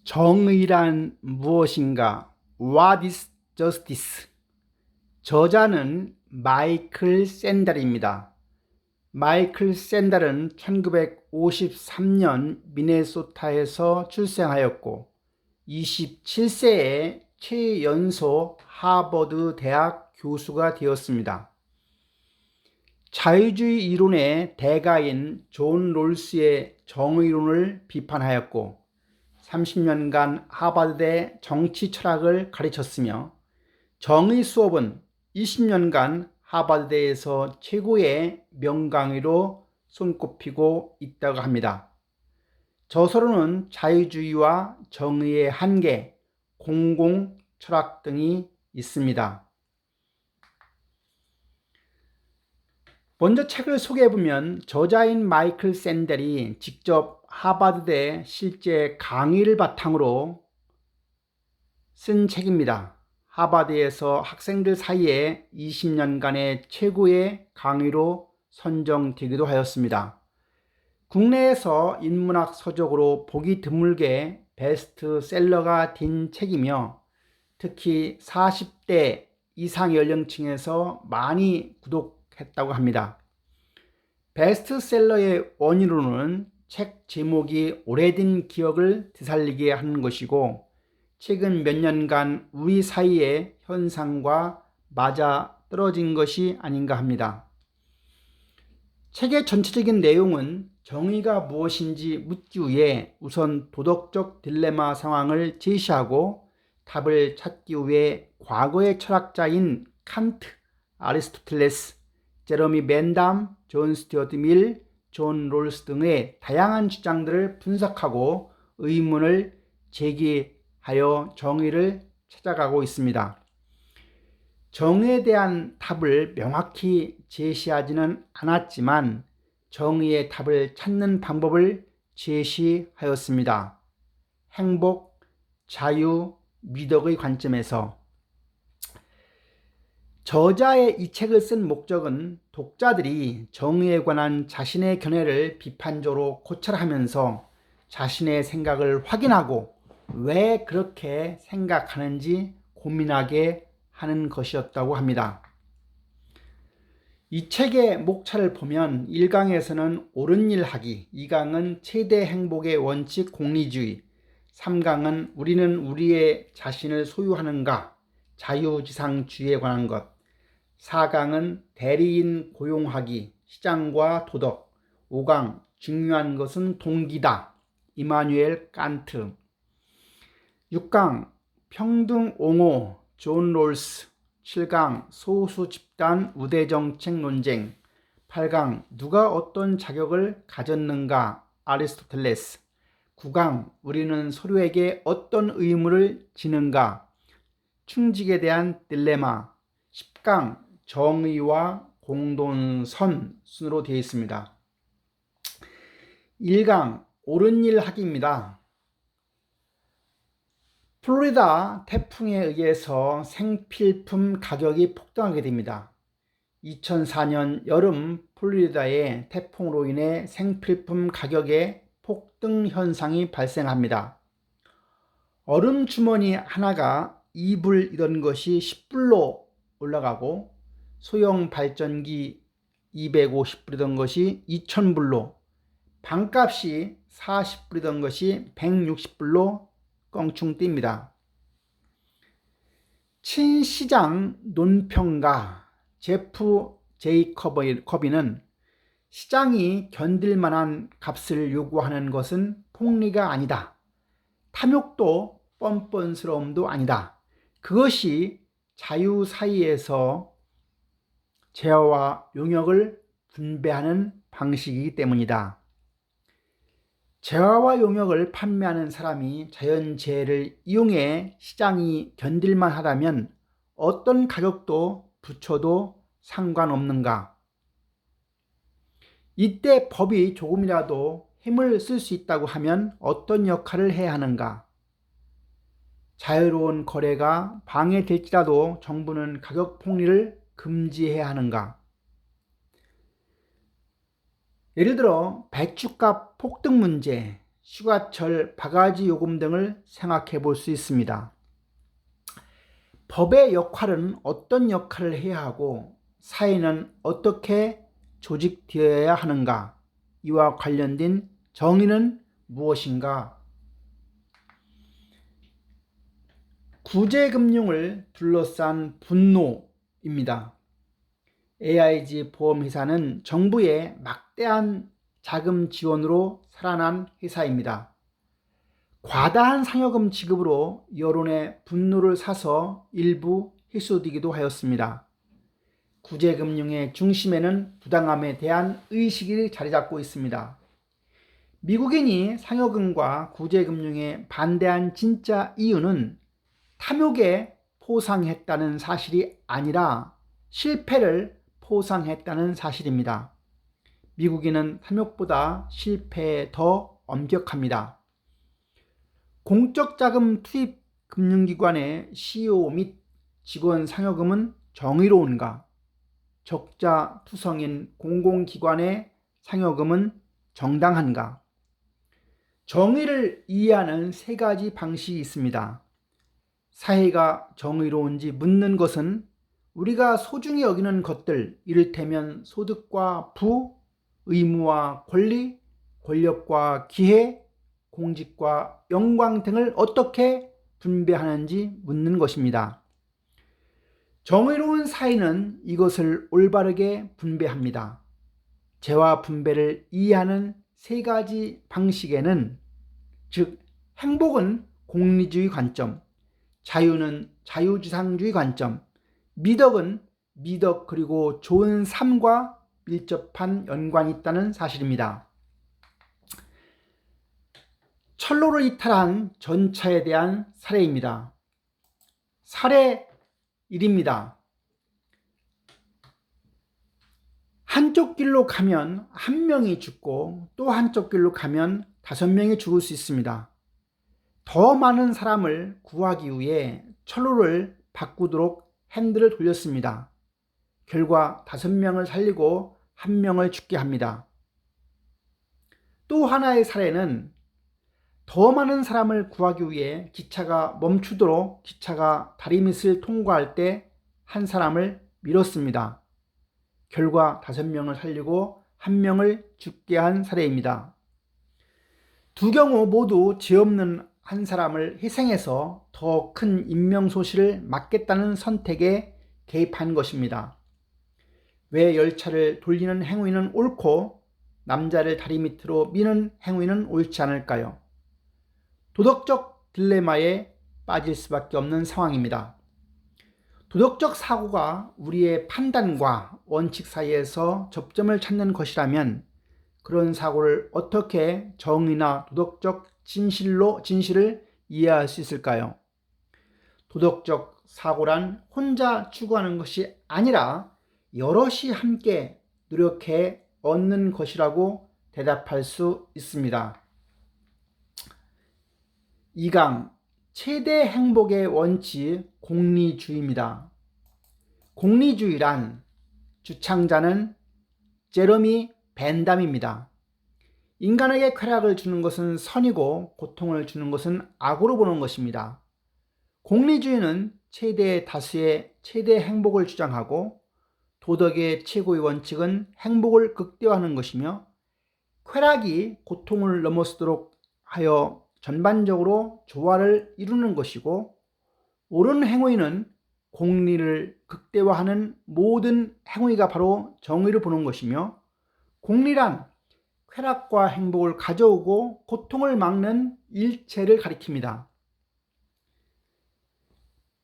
정의란 무엇인가? What is justice? 저자는 마이클 샌달입니다. 마이클 샌달은 1953년 미네소타에서 출생하였고 27세에 최연소 하버드 대학 교수가 되었습니다. 자유주의 이론의 대가인 존 롤스의 정의론을 비판하였고 30년간 하버드대 정치 철학을 가르쳤으며 정의 수업은 20년간 하버드대에서 최고의 명강의로 손꼽히고 있다고 합니다. 저서로는 자유주의와 정의의 한계, 공공 철학 등이 있습니다. 먼저 책을 소개해보면 저자인 마이클 샌델이 직접 하버드대 실제 강의를 바탕으로 쓴 책입니다. 하버드에서 학생들 사이에 20년간의 최고의 강의로 선정되기도 하였습니다. 국내에서 인문학 서적으로 보기 드물게 베스트셀러가 된 책이며 특히 40대 이상 연령층에서 많이 구독했다고 합니다. 베스트셀러의 원인으로는 책 제목이 오래된 기억을 되살리게 하는 것이고 최근 몇 년간 우리 사이의 현상과 맞아 떨어진 것이 아닌가 합니다. 책의 전체적인 내용은 정의가 무엇인지 묻기 위해 우선 도덕적 딜레마 상황을 제시하고 답을 찾기 위해 과거의 철학자인 칸트, 아리스토텔레스, 제러미 벤담, 존 스튜어트 밀, 존 롤스 등의 다양한 주장들을 분석하고 의문을 제기하여 정의를 찾아가고 있습니다. 정의에 대한 답을 명확히 제시하지는 않았지만 정의의 답을 찾는 방법을 제시하였습니다. 행복, 자유, 미덕의 관점에서 저자의 이 책을 쓴 목적은 독자들이 정의에 관한 자신의 견해를 비판적으로 고찰하면서 자신의 생각을 확인하고 왜 그렇게 생각하는지 고민하게 하는 것이었다고 합니다. 이 책의 목차를 보면 1강에서는 옳은 일 하기, 2강은 최대 행복의 원칙 공리주의, 3강은 우리는 우리의 자신을 소유하는가, 자유지상주의에 관한 것, 4강은 대리인 고용하기, 시장과 도덕, 5강 중요한 것은 동기다, 이마누엘 칸트, 6강 평등 옹호, 존 롤스, 7강 소수 집단 우대정책 논쟁, 8강 누가 어떤 자격을 가졌는가, 아리스토텔레스, 9강 우리는 서로에게 어떤 의무를 지는가, 충직에 대한 딜레마, 10강 정의와 공동선 순으로 되어 있습니다. 1강 옳은 일 하기입니다. 플로리다 태풍에 의해서 생필품 가격이 폭등하게 됩니다. 2004년 여름 플로리다의 태풍으로 인해 생필품 가격의 폭등 현상이 발생합니다. 얼음 주머니 하나가 2불이던 것이 10불로 올라가고 소형 발전기 250불이던 것이 2000불로, 방값이 40불이던 것이 160불로 껑충 뜁니다. 친시장 논평가 제프 제이커비는 시장이 견딜만한 값을 요구하는 것은 폭리가 아니다. 탐욕도 뻔뻔스러움도 아니다. 그것이 자유 사이에서 재화와 용역을 분배하는 방식이기 때문이다. 재화와 용역을 판매하는 사람이 자연재해를 이용해 시장이 견딜만 하다면 어떤 가격도 붙여도 상관없는가? 이때 법이 조금이라도 힘을 쓸 수 있다고 하면 어떤 역할을 해야 하는가? 자유로운 거래가 방해될지라도 정부는 가격 폭리를 금지해야 하는가? 예를 들어 배춧값 폭등 문제, 휴가철, 바가지 요금 등을 생각해 볼 수 있습니다. 법의 역할은 어떤 역할을 해야 하고 사회는 어떻게 조직되어야 하는가? 이와 관련된 정의는 무엇인가? 구제금융을 둘러싼 분노입니다. AIG 보험회사는 정부의 막대한 자금 지원으로 살아난 회사입니다. 과다한 상여금 지급으로 여론의 분노를 사서 일부 해소되기도 하였습니다. 구제금융의 중심에는 부당함에 대한 의식이 자리 잡고 있습니다. 미국인이 상여금과 구제금융에 반대한 진짜 이유는 탐욕에 포상했다는 사실이 아니라 실패를 포상했다는 사실입니다. 미국인은 탐욕보다 실패에 더 엄격합니다. 공적 자금 투입 금융기관의 CEO 및 직원 상여금은 정의로운가? 적자 투성인 공공기관의 상여금은 정당한가? 정의를 이해하는 세 가지 방식이 있습니다. 사회가 정의로운지 묻는 것은 우리가 소중히 여기는 것들, 이를테면 소득과 부, 의무와 권리, 권력과 기회, 공직과 영광 등을 어떻게 분배하는지 묻는 것입니다. 정의로운 사회는 이것을 올바르게 분배합니다. 재화 분배를 이해하는 세 가지 방식에는, 즉 행복은 공리주의 관점, 자유는 자유지상주의 관점, 미덕은 미덕 그리고 좋은 삶과 밀접한 연관이 있다는 사실입니다. 철로를 이탈한 전차에 대한 사례입니다. 사례 1입니다. 한쪽 길로 가면 한 명이 죽고 또 한쪽 길로 가면 5명이 죽을 수 있습니다. 더 많은 사람을 구하기 위해 철로를 바꾸도록 핸들을 돌렸습니다. 결과 5명을 살리고 1명을 죽게 합니다. 또 하나의 사례는 더 많은 사람을 구하기 위해 기차가 멈추도록 기차가 다리 밑을 통과할 때 한 사람을 밀었습니다. 결과 5명을 살리고 1명을 죽게 한 사례입니다. 두 경우 모두 죄 없는 한 사람을 희생해서 더 큰 인명소실을 막겠다는 선택에 개입한 것입니다. 왜 열차를 돌리는 행위는 옳고 남자를 다리 밑으로 미는 행위는 옳지 않을까요? 도덕적 딜레마에 빠질 수밖에 없는 상황입니다. 도덕적 사고가 우리의 판단과 원칙 사이에서 접점을 찾는 것이라면 그런 사고를 어떻게 정의나 도덕적 진실을 이해할 수 있을까요? 도덕적 사고란 혼자 추구하는 것이 아니라 여럿이 함께 노력해 얻는 것이라고 대답할 수 있습니다. 2강 최대 행복의 원칙 공리주의입니다. 공리주의란 주창자는 제러미 벤담입니다. 인간에게 쾌락을 주는 것은 선이고 고통을 주는 것은 악으로 보는 것입니다. 공리주의는 최대 다수의 최대 행복을 주장하고 도덕의 최고의 원칙은 행복을 극대화하는 것이며 쾌락이 고통을 넘어서도록 하여 전반적으로 조화를 이루는 것이고 옳은 행위는 공리를 극대화하는 모든 행위가 바로 정의를 보는 것이며 공리란 쾌락과 행복을 가져오고 고통을 막는 일체를 가리킵니다.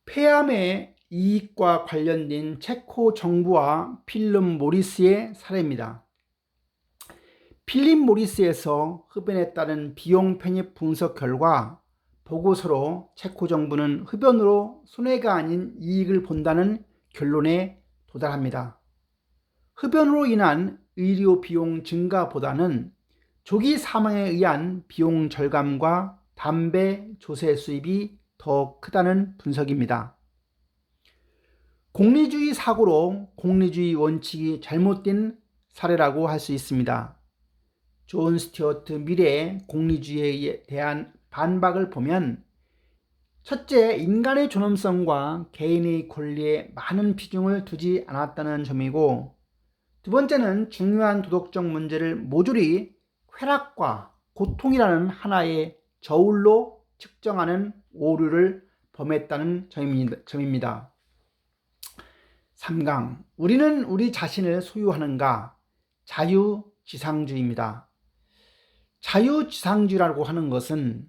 폐암의 이익과 관련된 체코 정부와 필립 모리스의 사례입니다. 필립 모리스에서 흡연에 따른 비용 편입 분석 결과 보고서로 체코 정부는 흡연으로 손해가 아닌 이익을 본다는 결론에 도달합니다. 흡연으로 인한 의료 비용 증가보다는 조기 사망에 의한 비용 절감과 담배 조세 수입이 더 크다는 분석입니다. 공리주의 사고로 공리주의 원칙이 잘못된 사례라고 할 수 있습니다. 존 스튜어트 밀의 공리주의에 대한 반박을 보면 첫째, 인간의 존엄성과 개인의 권리에 많은 비중을 두지 않았다는 점이고, 두 번째는 중요한 도덕적 문제를 모조리 쾌락과 고통이라는 하나의 저울로 측정하는 오류를 범했다는 점입니다. 3강, 우리는 우리 자신을 소유하는가? 자유지상주의입니다. 자유지상주의라고 하는 것은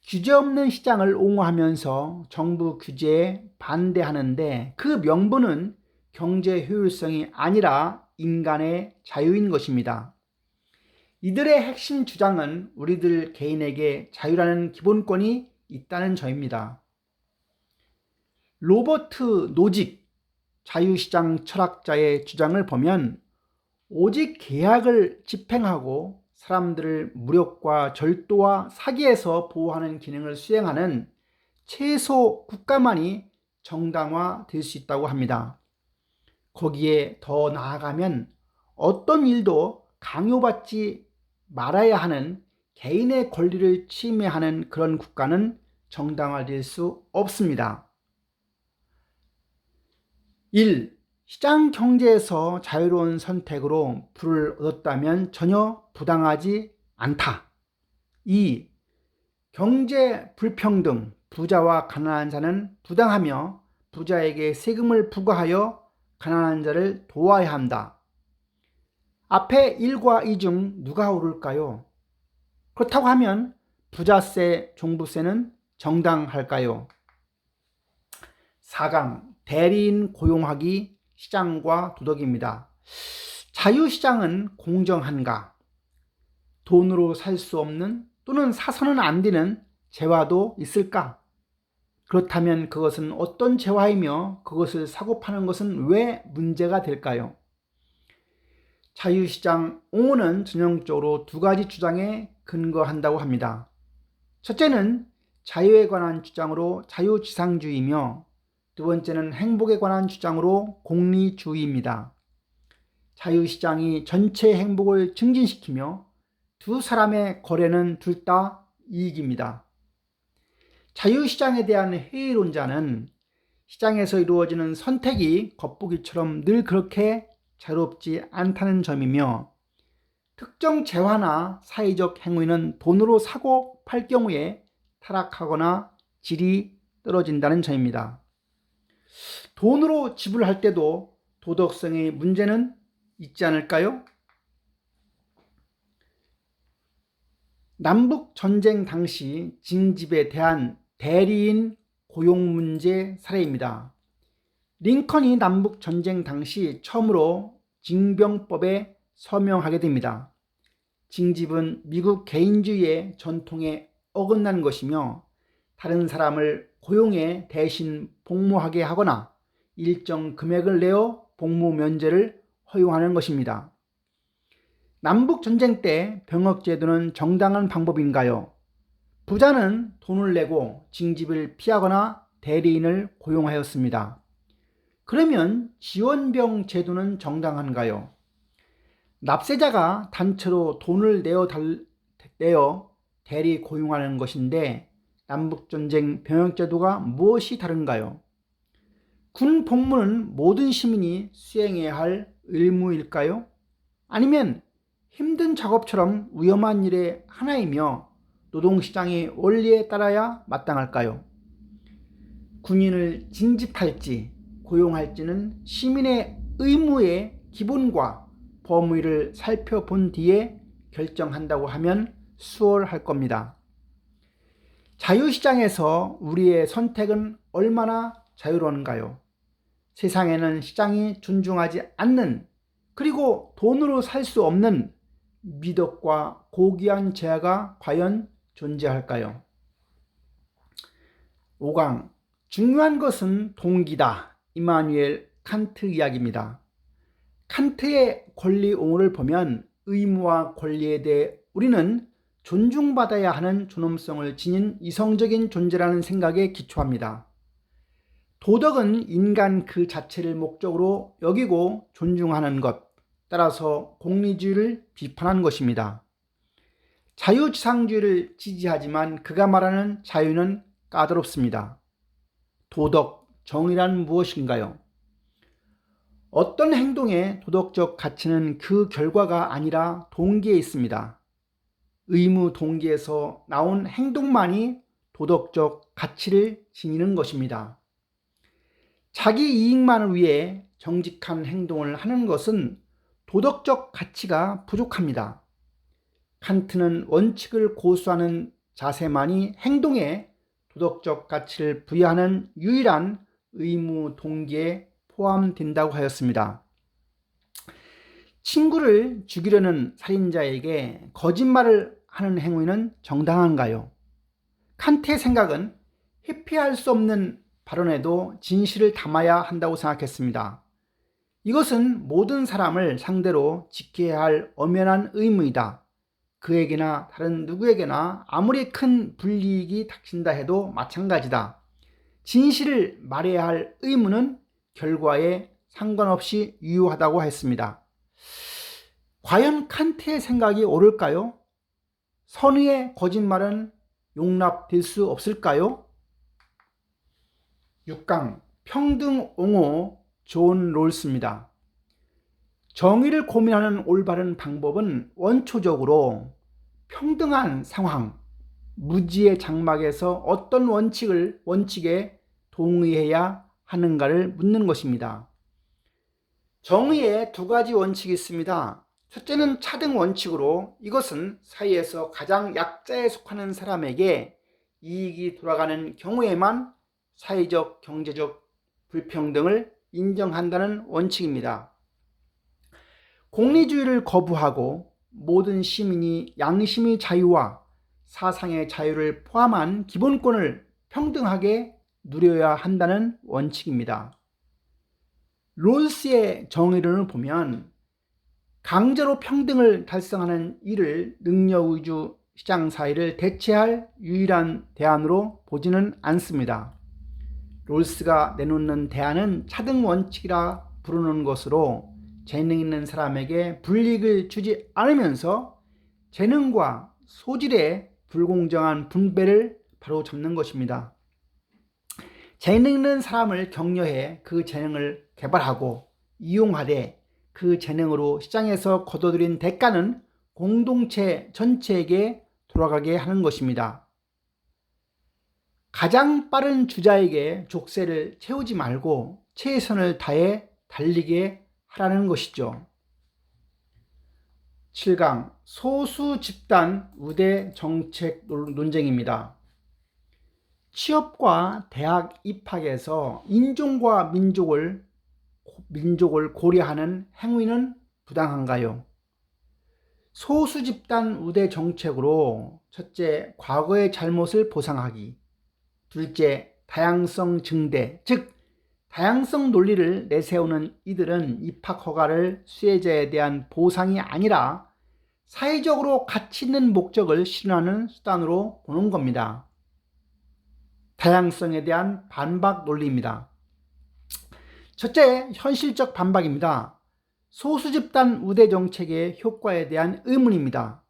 규제 없는 시장을 옹호하면서 정부 규제에 반대하는데, 그 명분은 경제 효율성이 아니라 인간의 자유인 것입니다. 이들의 핵심 주장은 우리들 개인에게 자유라는 기본권이 있다는 점입니다. 로버트 노직 자유시장 철학자의 주장을 보면 오직 계약을 집행하고 사람들을 무력과 절도와 사기에서 보호하는 기능을 수행하는 최소 국가만이 정당화될 수 있다고 합니다. 거기에 더 나아가면 어떤 일도 강요받지 말아야 하는 개인의 권리를 침해하는 그런 국가는 정당화될 수 없습니다. 1. 시장 경제에서 자유로운 선택으로 부를 얻었다면 전혀 부당하지 않다. 2. 경제 불평등, 부자와 가난한 자는 부당하며 부자에게 세금을 부과하여 가난한 자를 도와야 한다. 앞에 1과 2 중 누가 옳을까요? 그렇다고 하면 부자세, 종부세는 정당할까요? 4강, 대리인 고용하기, 시장과 도덕입니다. 자유시장은 공정한가? 돈으로 살 수 없는 또는 사서는 안 되는 재화도 있을까? 그렇다면 그것은 어떤 재화이며 그것을 사고 파는 것은 왜 문제가 될까요? 자유시장 옹호는 전형적으로 두 가지 주장에 근거한다고 합니다. 첫째는 자유에 관한 주장으로 자유지상주의이며, 두 번째는 행복에 관한 주장으로 공리주의입니다. 자유시장이 전체 행복을 증진시키며 두 사람의 거래는 둘 다 이익입니다. 자유시장에 대한 회의론자는 시장에서 이루어지는 선택이 겉보기처럼 늘 그렇게 자유롭지 않다는 점이며, 특정 재화나 사회적 행위는 돈으로 사고 팔 경우에 타락하거나 질이 떨어진다는 점입니다. 돈으로 지불할 때도 도덕성의 문제는 있지 않을까요? 남북 전쟁 당시 징집에 대한 대리인 고용 문제 사례입니다. 링컨이 남북 전쟁 당시 처음으로 징병법에 서명하게 됩니다. 징집은 미국 개인주의의 전통에 어긋난 것이며, 다른 사람을 고용해 대신 복무하게 하거나 일정 금액을 내어 복무 면제를 허용하는 것입니다. 남북 전쟁 때 병역제도는 정당한 방법인가요? 부자는 돈을 내고 징집을 피하거나 대리인을 고용하였습니다. 그러면 지원병 제도는 정당한가요? 납세자가 단체로 돈을 내어 대리 고용하는 것인데 남북전쟁 병역제도가 무엇이 다른가요? 군 복무는 모든 시민이 수행해야 할 의무일까요? 아니면 힘든 작업처럼 위험한 일의 하나이며 노동시장의 원리에 따라야 마땅할까요? 군인을 징집할지 고용할지는 시민의 의무의 기본과 범위를 살펴본 뒤에 결정한다고 하면 수월할 겁니다. 자유시장에서 우리의 선택은 얼마나 자유로운가요? 세상에는 시장이 존중하지 않는, 그리고 돈으로 살 수 없는 미덕과 고귀한 재화가 과연 존재할까요? 5강, 중요한 것은 동기다. 이마누엘 칸트 이야기입니다. 칸트의 권리 옹호를 보면 의무와 권리에 대해 우리는 존중받아야 하는 존엄성을 지닌 이성적인 존재라는 생각에 기초합니다. 도덕은 인간 그 자체를 목적으로 여기고 존중하는 것, 따라서 공리주의를 비판한 것입니다. 자유지상주의를 지지하지만 그가 말하는 자유는 까다롭습니다. 도덕, 정의란 무엇인가요? 어떤 행동의 도덕적 가치는 그 결과가 아니라 동기에 있습니다. 의무 동기에서 나온 행동만이 도덕적 가치를 지니는 것입니다. 자기 이익만을 위해 정직한 행동을 하는 것은 도덕적 가치가 부족합니다. 칸트는 원칙을 고수하는 자세만이 행동에 도덕적 가치를 부여하는 유일한 의무 동기에 포함된다고 하였습니다. 친구를 죽이려는 살인자에게 거짓말을 하는 행위는 정당한가요? 칸트의 생각은 회피할 수 없는 발언에도 진실을 담아야 한다고 생각했습니다. 이것은 모든 사람을 상대로 지켜야 할 엄연한 의무이다. 그에게나 다른 누구에게나 아무리 큰 불이익이 닥친다 해도 마찬가지다. 진실을 말해야 할 의무는 결과에 상관없이 유효하다고 했습니다. 과연 칸트의 생각이 옳을까요? 선의의 거짓말은 용납될 수 없을까요? 6강 평등 옹호 존 롤스입니다. 정의를 고민하는 올바른 방법은 원초적으로 평등한 상황, 무지의 장막에서 어떤 원칙에 동의해야 하는가를 묻는 것입니다. 정의에 두 가지 원칙이 있습니다. 첫째는 차등 원칙으로 이것은 사회에서 가장 약자에 속하는 사람에게 이익이 돌아가는 경우에만 사회적, 경제적 불평등을 인정한다는 원칙입니다. 공리주의를 거부하고 모든 시민이 양심의 자유와 사상의 자유를 포함한 기본권을 평등하게 누려야 한다는 원칙입니다. 롤스의 정의론을 보면 강제로 평등을 달성하는 이를 능력위주 시장사회를 대체할 유일한 대안으로 보지는 않습니다. 롤스가 내놓는 대안은 차등 원칙이라 부르는 것으로 재능 있는 사람에게 불이익을 주지 않으면서 재능과 소질의 불공정한 분배를 바로잡는 것입니다. 재능 있는 사람을 격려해 그 재능을 개발하고 이용하되 그 재능으로 시장에서 거둬들인 대가는 공동체 전체에게 돌아가게 하는 것입니다. 가장 빠른 주자에게 족쇄를 채우지 말고 최선을 다해 달리게 하라는 것이죠. 7강 소수 집단 우대 정책 논쟁입니다. 취업과 대학 입학에서 인종과 민족을 고려하는 행위는 부당한가요? 소수 집단 우대 정책으로 첫째, 과거의 잘못을 보상하기. 둘째, 다양성 증대, 즉 다양성 논리를 내세우는 이들은 입학 허가를 수혜자에 대한 보상이 아니라 사회적으로 가치 있는 목적을 실현하는 수단으로 보는 겁니다. 다양성에 대한 반박 논리입니다. 첫째, 현실적 반박입니다. 소수 집단 우대 정책의 효과에 대한 의문입니다.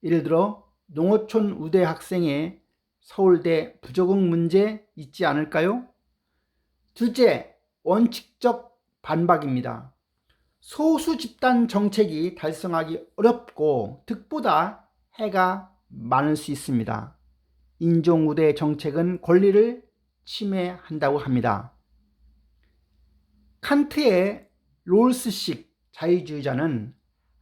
예를 들어 농어촌 우대 학생의 서울대 부적응 문제 있지 않을까요? 둘째, 원칙적 반박입니다. 소수 집단 정책이 달성하기 어렵고 득보다 해가 많을 수 있습니다. 인종우대 정책은 권리를 침해한다고 합니다. 칸트의 롤스식 자유주의자는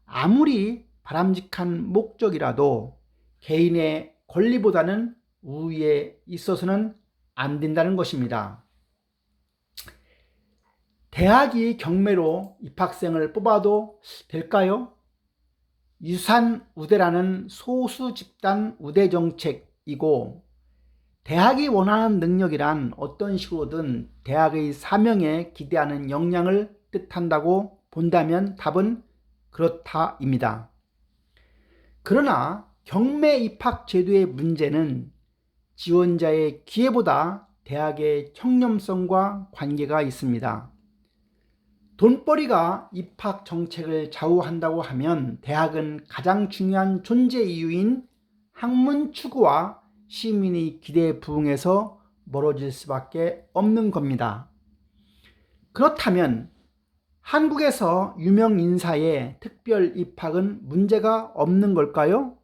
아무리 바람직한 목적이라도 개인의 권리보다는 우위에 있어서는 안 된다는 것입니다. 대학이 경매로 입학생을 뽑아도 될까요? 유산 우대라는 소수 집단 우대 정책이고 대학이 원하는 능력이란 어떤 식으로든 대학의 사명에 기대하는 역량을 뜻한다고 본다면 답은 그렇다입니다. 그러나 경매 입학 제도의 문제는 지원자의 기회보다 대학의 청렴성과 관계가 있습니다. 돈벌이가 입학 정책을 좌우한다고 하면 대학은 가장 중요한 존재 이유인 학문 추구와 시민의 기대에 부응해서 멀어질 수밖에 없는 겁니다. 그렇다면 한국에서 유명 인사의 특별 입학은 문제가 없는 걸까요?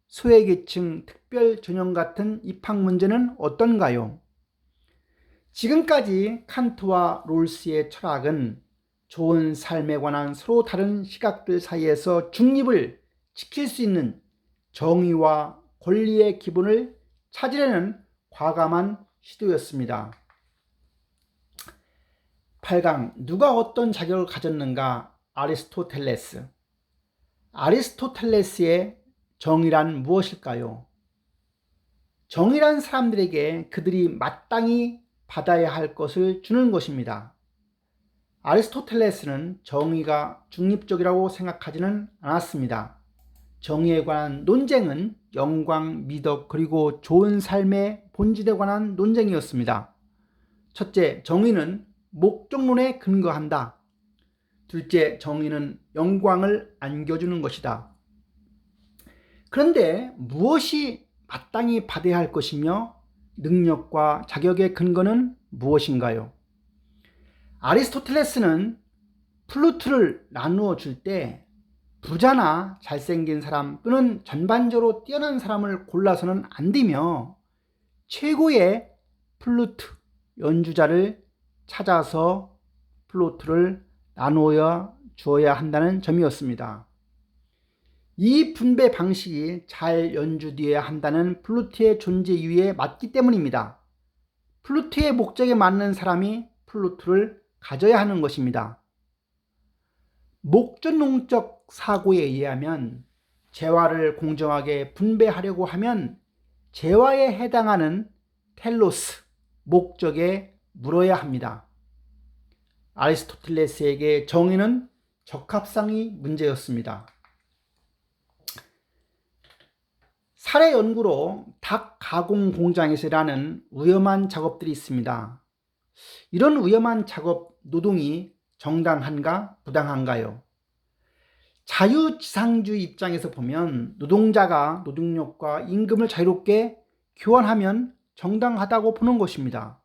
소외계층 특별 전형 같은 입학 문제는 어떤가요? 지금까지 칸트와 롤스의 철학은 좋은 삶에 관한 서로 다른 시각들 사이에서 중립을 지킬 수 있는 정의와 권리의 기본을 찾으려는 과감한 시도였습니다. 8강 누가 어떤 자격을 가졌는가? 아리스토텔레스. 아리스토텔레스의 정의란 무엇일까요? 정의란 사람들에게 그들이 마땅히 받아야 할 것을 주는 것입니다. 아리스토텔레스는 정의가 중립적이라고 생각하지는 않았습니다. 정의에 관한 논쟁은 영광, 미덕, 그리고 좋은 삶의 본질에 관한 논쟁이었습니다. 첫째, 정의는 목적론에 근거한다. 둘째, 정의는 영광을 안겨주는 것이다. 그런데 무엇이 마땅히 받아야 할 것이며 능력과 자격의 근거는 무엇인가요? 아리스토텔레스는 플루토를 나누어 줄 때 부자나 잘생긴 사람 또는 전반적으로 뛰어난 사람을 골라서는 안 되며 최고의 플루트 연주자를 찾아서 플루트를 나누어 주어야 한다는 점이었습니다. 이 분배 방식이 잘 연주되어야 한다는 플루트의 존재 이유에 맞기 때문입니다. 플루트의 목적에 맞는 사람이 플루트를 가져야 하는 것입니다. 목전론적 사고에 의하면 재화를 공정하게 분배하려고 하면 재화에 해당하는 텔로스, 목적에 물어야 합니다. 아리스토텔레스에게 정의는 적합성이 문제였습니다. 사례 연구로 닭 가공 공장에서 일하는 위험한 작업들이 있습니다. 이런 위험한 작업 노동이 정당한가 부당한가요? 자유지상주의 입장에서 보면 노동자가 노동력과 임금을 자유롭게 교환하면 정당하다고 보는 것입니다.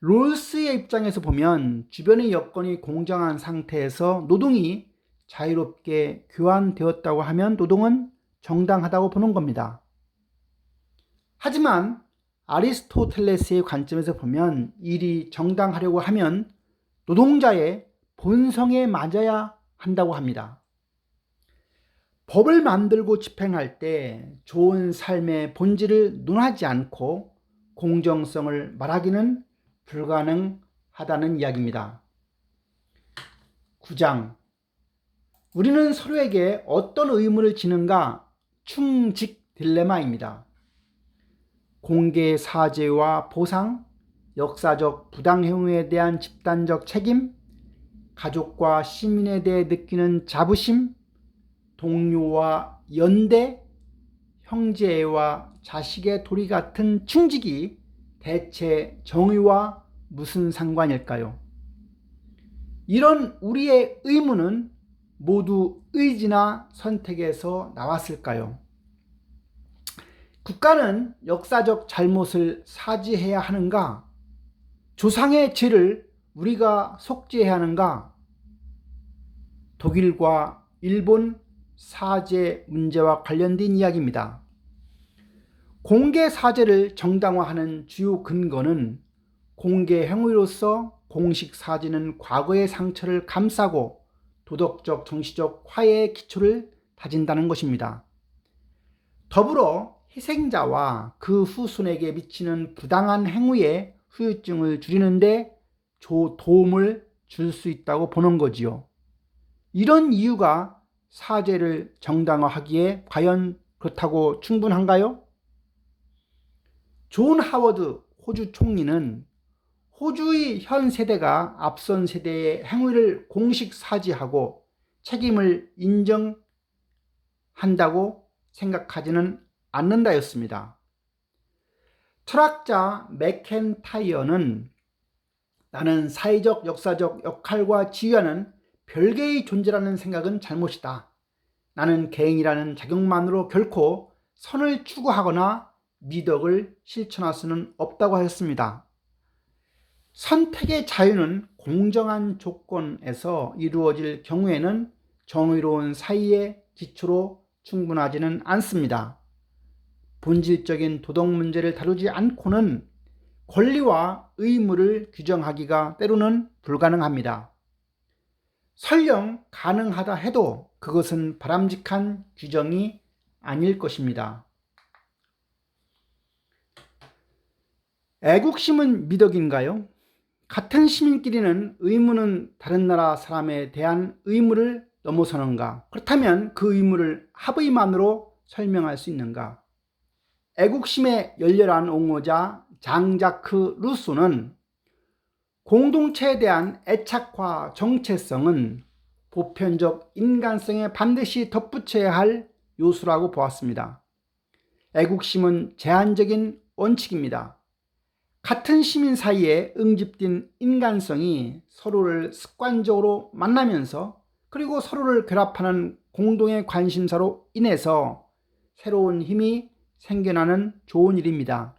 롤스의 입장에서 보면 주변의 여건이 공정한 상태에서 노동이 자유롭게 교환되었다고 하면 노동은 정당하다고 보는 겁니다. 하지만 아리스토텔레스의 관점에서 보면 일이 정당하려고 하면 노동자의 본성에 맞아야 한다고 합니다. 법을 만들고 집행할 때 좋은 삶의 본질을 논하지 않고 공정성을 말하기는 불가능하다는 이야기입니다. 9장 우리는 서로에게 어떤 의무를 지는가? 충직 딜레마입니다. 공개 사죄와 보상, 역사적 부당행위에 대한 집단적 책임, 가족과 시민에 대해 느끼는 자부심, 동료와 연대, 형제와 자식의 도리 같은 충직이 대체 정의와 무슨 상관일까요? 이런 우리의 의무는 모두 의지나 선택에서 나왔을까요? 국가는 역사적 잘못을 사죄해야 하는가? 조상의 죄를 우리가 속죄해야 하는가? 독일과 일본 사죄 문제와 관련된 이야기입니다. 공개 사죄를 정당화하는 주요 근거는 공개 행위로서 공식 사죄는 과거의 상처를 감싸고 도덕적, 정치적 화해의 기초를 다진다는 것입니다. 더불어 희생자와 그 후손에게 미치는 부당한 행위의 후유증을 줄이는 데 도움을 줄 수 있다고 보는 거지요. 이런 이유가 사죄를 정당화하기에 과연 그렇다고 충분한가요? 존 하워드 호주 총리는 호주의 현 세대가 앞선 세대의 행위를 공식 사죄하고 책임을 인정한다고 생각하지는 않는다였습니다. 철학자 맥켄타이어는 나는 사회적 역사적 역할과 지위와는 별개의 존재라는 생각은 잘못이다. 나는 개인이라는 자격만으로 결코 선을 추구하거나 미덕을 실천할 수는 없다고 하였습니다. 선택의 자유는 공정한 조건에서 이루어질 경우에는 정의로운 사이의 기초로 충분하지는 않습니다. 본질적인 도덕 문제를 다루지 않고는 권리와 의무를 규정하기가 때로는 불가능합니다. 설령 가능하다 해도 그것은 바람직한 규정이 아닐 것입니다. 애국심은 미덕인가요? 같은 시민끼리는 의무는 다른 나라 사람에 대한 의무를 넘어서는가? 그렇다면 그 의무를 합의만으로 설명할 수 있는가? 애국심의 열렬한 옹호자 장자크 루소는 공동체에 대한 애착과 정체성은 보편적 인간성에 반드시 덧붙여야 할 요소라고 보았습니다. 애국심은 제한적인 원칙입니다. 같은 시민 사이에 응집된 인간성이 서로를 습관적으로 만나면서 그리고 서로를 결합하는 공동의 관심사로 인해서 새로운 힘이 생겨나는 좋은 일입니다.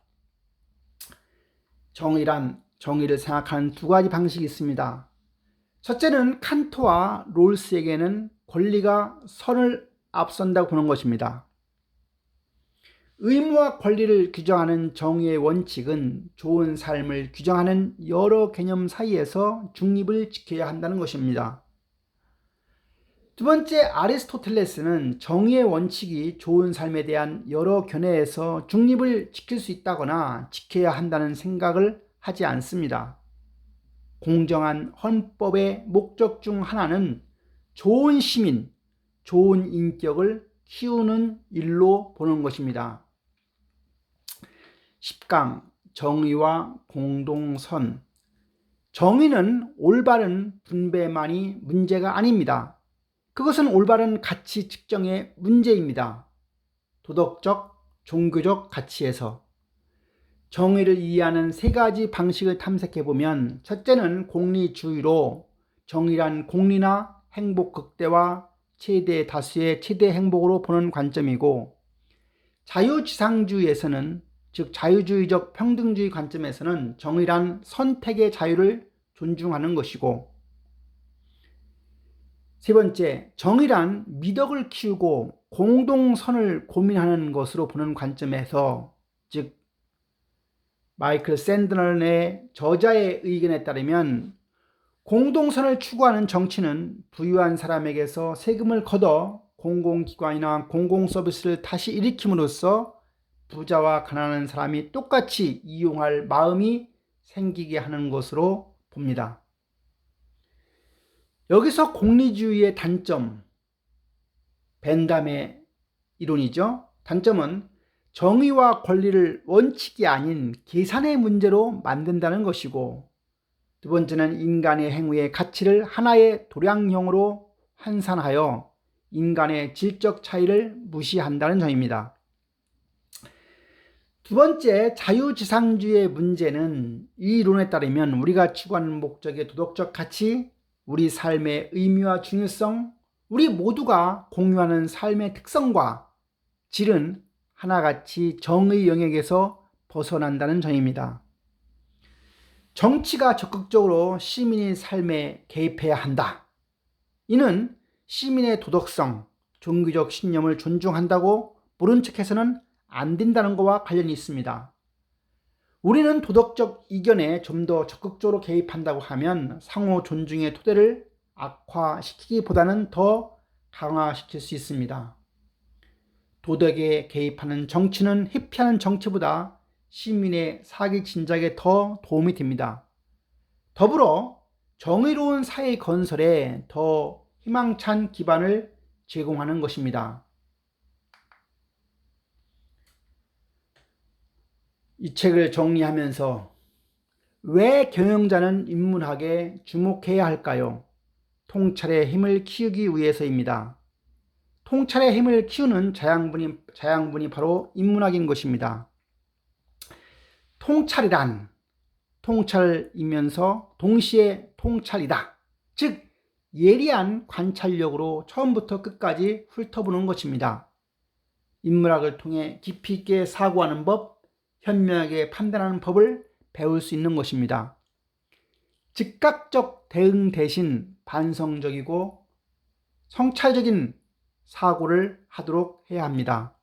정의를 생각하는 두 가지 방식이 있습니다. 첫째는 칸트와 롤스에게는 권리가 선을 앞선다고 보는 것입니다. 의무와 권리를 규정하는 정의의 원칙은 좋은 삶을 규정하는 여러 개념 사이에서 중립을 지켜야 한다는 것입니다. 두 번째, 아리스토텔레스는 정의의 원칙이 좋은 삶에 대한 여러 견해에서 중립을 지킬 수 있다거나 지켜야 한다는 생각을 하지 않습니다. 공정한 헌법의 목적 중 하나는 좋은 시민, 좋은 인격을 키우는 일로 보는 것입니다. 10강 정의와 공동선. 정의는 올바른 분배만이 문제가 아닙니다. 그것은 올바른 가치 측정의 문제입니다. 도덕적, 종교적 가치에서 정의를 이해하는 세 가지 방식을 탐색해 보면, 첫째는 공리주의로 정의란 공리나 행복 극대화, 최대 다수의 최대 행복으로 보는 관점이고, 자유지상주의에서는 즉 자유주의적 평등주의 관점에서는 정의란 선택의 자유를 존중하는 것이고, 세 번째, 정의란 미덕을 키우고 공동선을 고민하는 것으로 보는 관점에서, 즉 마이클 샌드널의 저자의 의견에 따르면 공동선을 추구하는 정치는 부유한 사람에게서 세금을 걷어 공공기관이나 공공서비스를 다시 일으킴으로써 부자와 가난한 사람이 똑같이 이용할 마음이 생기게 하는 것으로 봅니다. 여기서 공리주의의 단점, 벤담의 이론이죠. 단점은 정의와 권리를 원칙이 아닌 계산의 문제로 만든다는 것이고, 두 번째는 인간의 행위의 가치를 하나의 도량형으로 환산하여 인간의 질적 차이를 무시한다는 점입니다. 두 번째, 자유지상주의의 문제는 이 이론에 따르면 우리가 추구하는 목적의 도덕적 가치, 우리 삶의 의미와 중요성, 우리 모두가 공유하는 삶의 특성과 질은 하나같이 정의 영역에서 벗어난다는 점입니다. 정치가 적극적으로 시민의 삶에 개입해야 한다. 이는 시민의 도덕성, 종교적 신념을 존중한다고 모른 척해서는 안 된다는 것과 관련이 있습니다. 우리는 도덕적 이견에 좀 더 적극적으로 개입한다고 하면 상호 존중의 토대를 악화시키기보다는 더 강화시킬 수 있습니다. 도덕에 개입하는 정치는 회피하는 정치보다 시민의 사기 진작에 더 도움이 됩니다. 더불어 정의로운 사회 건설에 더 희망찬 기반을 제공하는 것입니다. 이 책을 정리하면서 왜 경영자는 인문학에 주목해야 할까요? 통찰의 힘을 키우기 위해서입니다. 통찰의 힘을 키우는 자양분이 바로 인문학인 것입니다. 통찰이란 통찰이면서 동시에 통찰이다. 즉 예리한 관찰력으로 처음부터 끝까지 훑어보는 것입니다. 인문학을 통해 깊이 있게 사고하는 법, 현명하게 판단하는 법을 배울 수 있는 것입니다. 즉각적 대응 대신 반성적이고 성찰적인 사고를 하도록 해야 합니다.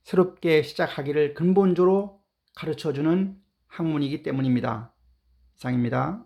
새롭게 시작하기를 근본적으로 가르쳐주는 학문이기 때문입니다. 이상입니다.